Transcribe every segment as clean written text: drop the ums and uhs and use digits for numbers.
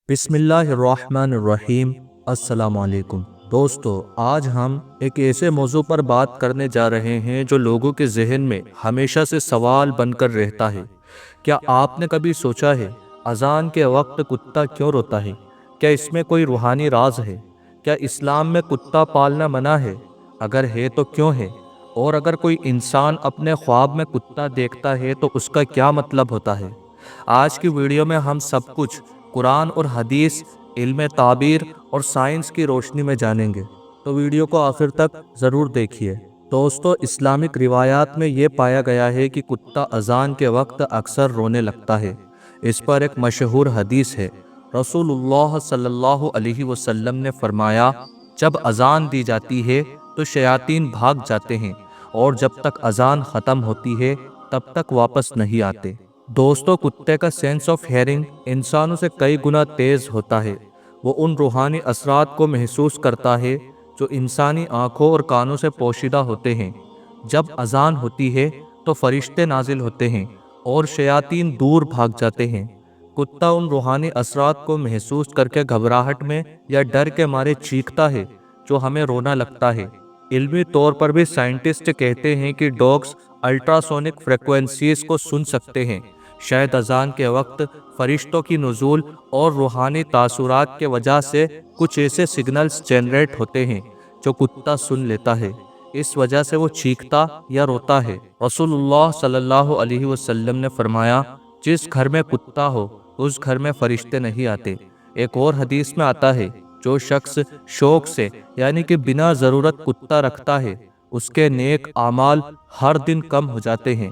بسم اللہ الرحمن الرحیم۔ السلام علیکم دوستو، آج ہم ایک ایسے موضوع پر بات کرنے جا رہے ہیں جو لوگوں کے ذہن میں ہمیشہ سے سوال بن کر رہتا ہے۔ کیا آپ نے کبھی سوچا ہے اذان کے وقت کتا کیوں روتا ہے؟ کیا اس میں کوئی روحانی راز ہے؟ کیا اسلام میں کتا پالنا منع ہے؟ اگر ہے تو کیوں ہے؟ اور اگر کوئی انسان اپنے خواب میں کتا دیکھتا ہے تو اس کا کیا مطلب ہوتا ہے؟ آج کی ویڈیو میں ہم سب کچھ قرآن اور حدیث، علم تعبیر اور سائنس کی روشنی میں جانیں گے، تو ویڈیو کو آخر تک ضرور دیکھیے۔ دوستو، اسلامک روایات میں یہ پایا گیا ہے کہ کتا اذان کے وقت اکثر رونے لگتا ہے۔ اس پر ایک مشہور حدیث ہے۔ رسول اللہ صلی اللہ علیہ وسلم نے فرمایا، جب اذان دی جاتی ہے تو شیاطین بھاگ جاتے ہیں، اور جب تک اذان ختم ہوتی ہے تب تک واپس نہیں آتے۔ دوستو، کتے کا سینس آف ہیئرنگ انسانوں سے کئی گنا تیز ہوتا ہے۔ وہ ان روحانی اثرات کو محسوس کرتا ہے جو انسانی آنکھوں اور کانوں سے پوشیدہ ہوتے ہیں۔ جب اذان ہوتی ہے تو فرشتے نازل ہوتے ہیں اور شیاطین دور بھاگ جاتے ہیں۔ کتا ان روحانی اثرات کو محسوس کر کے گھبراہٹ میں یا ڈر کے مارے چیختا ہے، جو ہمیں رونا لگتا ہے۔ علمی طور پر بھی سائنٹسٹ کہتے ہیں کہ ڈاگز الٹراسونک فریکوینسیز کو سن سکتے ہیں۔ شاید اذان کے وقت فرشتوں کی نزول اور روحانی تاثرات کے وجہ سے کچھ ایسے سگنلز جنریٹ ہوتے ہیں جو کتا سن لیتا ہے۔ اس وجہ سے وہ چیختا یا روتا ہے۔ رسول اللہ صلی اللہ علیہ وسلم نے فرمایا، جس گھر میں کتا ہو اس گھر میں فرشتے نہیں آتے۔ ایک اور حدیث میں آتا ہے، جو شخص شوق سے یعنی کہ بنا ضرورت کتا رکھتا ہے، اس کے نیک اعمال ہر دن کم ہو جاتے ہیں۔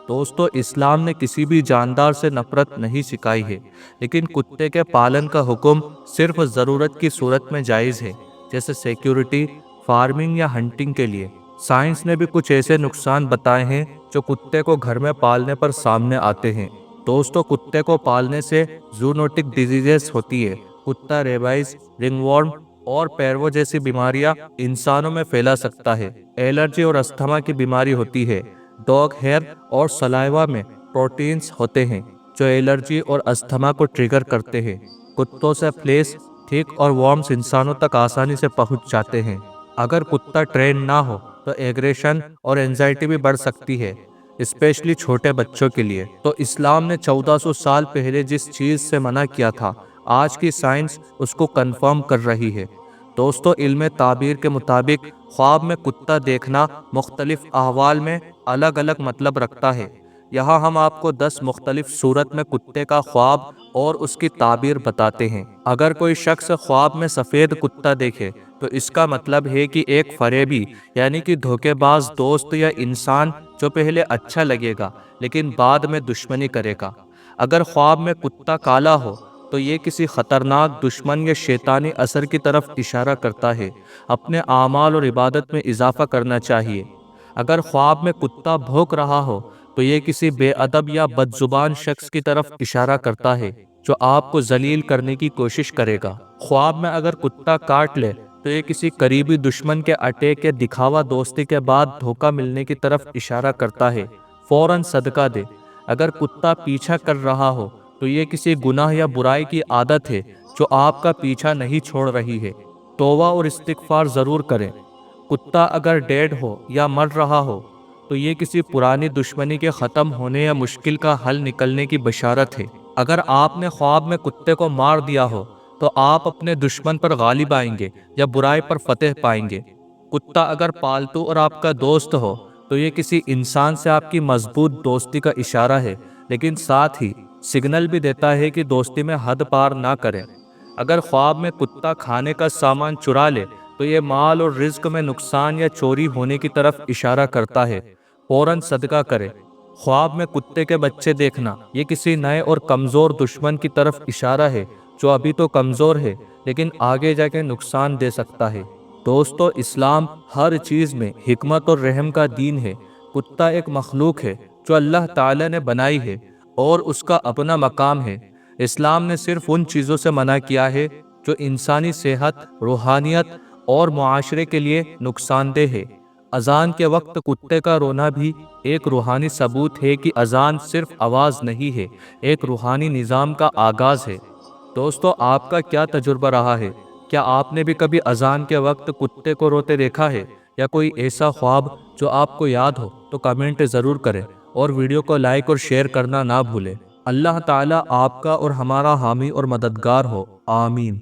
دوستو، اسلام نے کسی بھی جاندار سے نفرت نہیں سکھائی ہے، لیکن کتے کے پالن کا حکم صرف ضرورت کی صورت میں جائز ہے، جیسے سیکیورٹی، فارمنگ یا ہنٹنگ کے لیے۔ سائنس نے بھی کچھ ایسے نقصان بتائے ہیں جو کتے کو گھر میں پالنے پر سامنے آتے ہیں۔ دوستو، کتے کو پالنے سے زوونوٹک ڈیزیزز ہوتی ہے۔ کتا ریبائز، رنگ ورم اور پیرو جیسی بیماریاں انسانوں میں پھیلا سکتا ہے۔ الرجی اور استھما کی بیماری ہوتی ہے۔ ڈاگ ہیئر اور سلائیوا میں پروٹینز ہوتے ہیں جو الرجی اور استھما کو ٹریگر کرتے ہیں۔ کتوں سے فلیس، تھک اور وارمز انسانوں تک آسانی سے پہنچ جاتے ہیں۔ اگر کتا ٹرین نہ ہو تو ایگریشن اور اینزائٹی بھی بڑھ سکتی ہے، اسپیشلی چھوٹے بچوں کے لیے۔ تو اسلام نے 1400 سال پہلے جس چیز سے منع کیا تھا، آج کی سائنس اس کو کنفرم کر رہی ہے۔ دوستو، علم تعبیر کے مطابق خواب میں کتا دیکھنا مختلف احوال میں الگ الگ مطلب رکھتا ہے۔ یہاں ہم آپ کو 10 مختلف صورت میں کتے کا خواب اور اس کی تعبیر بتاتے ہیں۔ اگر کوئی شخص خواب میں سفید کتا دیکھے تو اس کا مطلب ہے کہ ایک فریبی یعنی کہ دھوکے باز دوست یا انسان جو پہلے اچھا لگے گا لیکن بعد میں دشمنی کرے گا۔ اگر خواب میں کتا کالا ہو تو یہ کسی خطرناک دشمن یا شیطانی اثر کی طرف اشارہ کرتا ہے۔ اپنے اعمال اور عبادت میں اضافہ کرنا چاہیے۔ اگر خواب میں کتا بھونک رہا ہو تو یہ کسی بے ادب یا بد زبان شخص کی طرف اشارہ کرتا ہے جو آپ کو ذلیل کرنے کی کوشش کرے گا۔ خواب میں اگر کتا کاٹ لے تو یہ کسی قریبی دشمن کے اٹیک یا دکھاوا دوستی کے بعد دھوکہ ملنے کی طرف اشارہ کرتا ہے۔ فوراً صدقہ دے۔ اگر کتا پیچھا کر رہا ہو تو یہ کسی گناہ یا برائی کی عادت ہے جو آپ کا پیچھا نہیں چھوڑ رہی ہے۔ توبہ اور استغفار ضرور کریں۔ کتا اگر ڈیڈ ہو یا مر رہا ہو تو یہ کسی پرانی دشمنی کے ختم ہونے یا مشکل کا حل نکلنے کی بشارت ہے۔ اگر آپ نے خواب میں کتے کو مار دیا ہو تو آپ اپنے دشمن پر غالب آئیں گے یا برائی پر فتح پائیں گے۔ کتا اگر پالتو اور آپ کا دوست ہو تو یہ کسی انسان سے آپ کی مضبوط دوستی کا اشارہ ہے، لیکن ساتھ ہی سگنل بھی دیتا ہے کہ دوستی میں حد پار نہ کریں۔ اگر خواب میں کتا کھانے کا سامان چرا لے تو یہ مال اور رزق میں نقصان یا چوری ہونے کی طرف اشارہ کرتا ہے۔ فوراً صدقہ کرے۔ خواب میں کتے کے بچے دیکھنا یہ کسی نئے اور کمزور دشمن کی طرف اشارہ ہے جو ابھی تو کمزور ہے لیکن آگے جا کے نقصان دے سکتا ہے۔ دوستو، اسلام ہر چیز میں حکمت اور رحم کا دین ہے۔ کتا ایک مخلوق ہے جو اللہ تعالی نے بنائی ہے اور اس کا اپنا مقام ہے۔ اسلام نے صرف ان چیزوں سے منع کیا ہے جو انسانی صحت، روحانیت اور معاشرے کے لیے نقصان دہ ہے۔ اذان کے وقت کتے کا رونا بھی ایک روحانی ثبوت ہے کہ اذان صرف آواز نہیں ہے، ایک روحانی نظام کا آغاز ہے۔ دوستو آپ کا کیا تجربہ رہا ہے؟ کیا آپ نے بھی کبھی اذان کے وقت کتے کو روتے دیکھا ہے، یا کوئی ایسا خواب جو آپ کو یاد ہو؟ تو کمنٹ ضرور کریں اور ویڈیو کو لائک اور شیئر کرنا نہ بھولیں۔ اللہ تعالیٰ آپ کا اور ہمارا حامی اور مددگار ہو، آمین۔